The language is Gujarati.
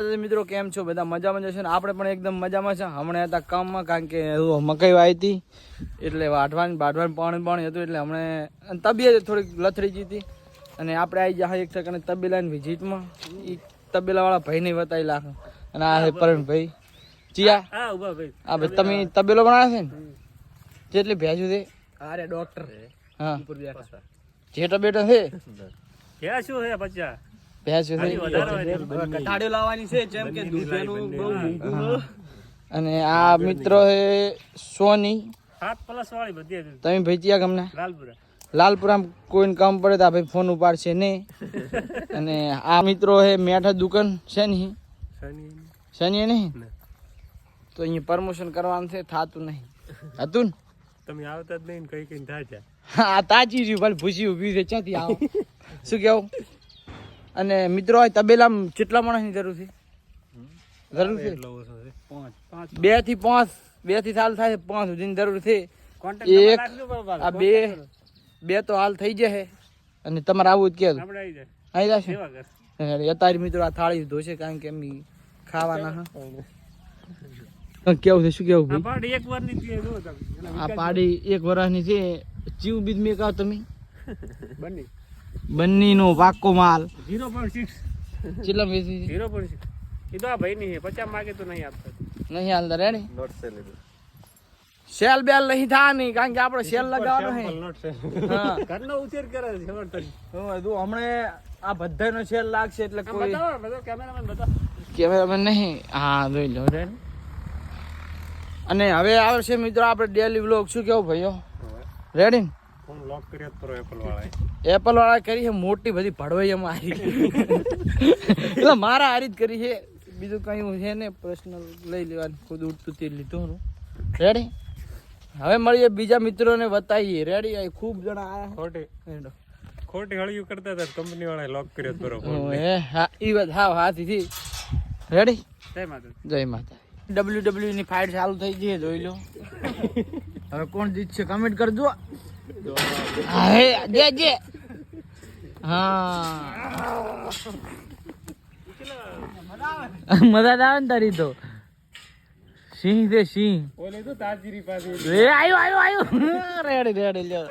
મિત્રો કેમ છો બધા મજામાં જશે ને આપણે પણ એકદમ મજામાં છે હમણાં હતા કામમાં કારણ કે મકાઈ વાવી હતી એટલે વાઢવાનું પાણી હતું એટલે હમણાં તબિયત થોડીક લથડી ગઈ હતી અને આપણે આવી જાય એક સેકન્ડ તબેલાની વિઝિટમાં એ તબેલાવાળા ભાઈને બતાવી લાખ અને આ છે પરણભાઈ ચિયા હા ભાઈ તમે તબેલો બનાવે છે ને જેટલી ભેંસું છે અરે ડોક્ટર હા જે તબેલો છે ભેંસું છે બચ્ચા અને આ મિત્રો છે સોની 7+ વાળી બધી તમે ભેચિયા ગમને લાલપુરા કોઈને કામ પડે તો આ ભાઈ ફોન ઉપાડશે નહીં અને આ મિત્રો છે મેઠા દુકાન છે નહીં શનિએ નહીં તો અહીંયા પ્રમોશન કરવાનું છે થાતું નહીં હતું ને તમે આવતા જ નહીં કઈ કઈ થાય છે હા તાજી રહ્યું ભલે ભૂસી ઉભી છે ક્યાંથી આવો શું કેવું અને મિત્રો તબેલામાં કેટલા માણસની જરૂર છે બે થી 5 થાય 5 સુધીની જરૂર છે એક આ બે તો હાલ થઈ જશે અને તમારે આવું જ કે આવી જશે અત્યારે મિત્રો આ થાળી ધોશે કારણ કે એમ ખાવાના હા કેવું છે શું કેવું આ પાડી 1 વર્ષની છે ચીવ બીજ મેં કહો તમે બંની નો પાકો માલ 0.6 કેટલા વેચી 0.6 એ તો આ ભાઈ ની 50 માંગે તો નહીં આપતા નહીં હાલતા રેડી સેલ બેલ નહીં થા નહીં કારણ કે આપણે સેલ લગાવવાનો છે હા ઘરનો ઉછેર કરે છે હમણે આ બધાનો સેલ લાગશે એટલે કોઈ કેમેરામેન કેમેરામેન નહીં હા જોઈ લો રેડી અને હવે આવશે મિત્રો આપણે ડેલી વ્લોગ શું કેવું ભાઈઓ રેડી લોક કર્યા તો એપલ વાળા કરી છે મોટી બધી ભડવાઈ મારી એટલે મારા હારી જ કરી છે બીજું કઈ છે ને પર્સનલ લઈ લેવાનું ખુદ ઉડતું તે લીધું રેડી હવે મળીએ બીજા મિત્રોને બતાવીએ રેડી આ ખૂબ જણા આયા ખોટી હળિયું કરતા હતા કંપની વાળા લોક કર્યો બરોબર હા ઈ વાત હા હાથી રેડી જય માતા WWE ની ફાઇટ ચાલુ થઈ ગઈ જોઈ લો હવે કોણ જીતશે કમેન્ટ કરજો મજા આવે ને તારી તો સિંહ છે સિંહ ઓલે તો તાજરી પાસે આયો રેડી લ્યો